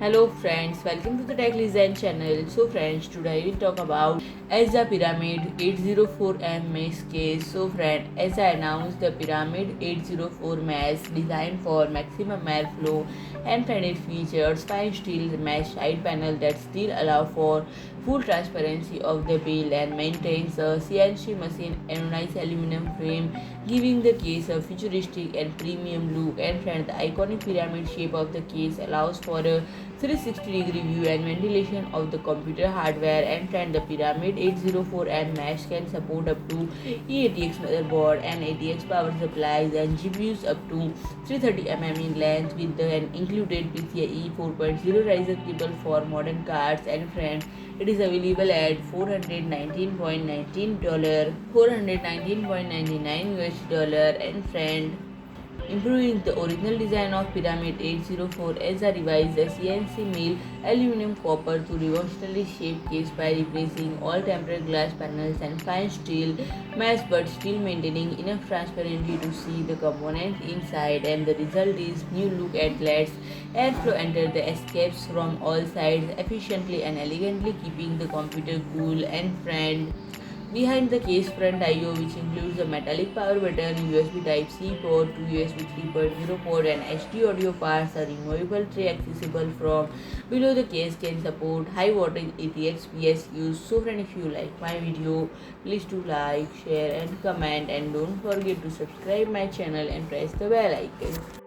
Hello friends, welcome to the Tech Design channel. So friends, today we talk about AZZA Pyramid 804M mesh case. So friend, AZZA announced the Pyramid 804 mesh designed for maximum airflow, and friend, it features fine steel mesh side panel that still allow for full transparency of the build and maintains a CNC machine anodized aluminum frame, giving the case a futuristic and premium look. And friend, the iconic pyramid shape of the case allows for a 360-degree view and ventilation of the computer hardware. And friend, the Pyramid 804M mesh can support up to E-ATX motherboard and ATX power supplies and GPUs up to 330 in length with an included PCIe 4.0 riser cable for modern cards. And friend, it is available at $419.19, $419.99 and friend, improving the original design of Pyramid 804 as a revised CNC-milled aluminum copper to revolutionary shaped case by replacing all tempered glass panels and fine steel mesh, but still maintaining enough transparency to see the components inside. And the result is new look at lets airflow enter the escapes from all sides efficiently and elegantly, keeping the computer cool. And friend, behind the case front I/O, which includes a metallic power button, USB Type-C port, two USB 3.0 port, and HD audio parts, a removable tray accessible from below the case can support high voltage ATX PSUs. So friend, if you like my video, please do like, share and comment, and don't forget to subscribe my channel and press the bell icon.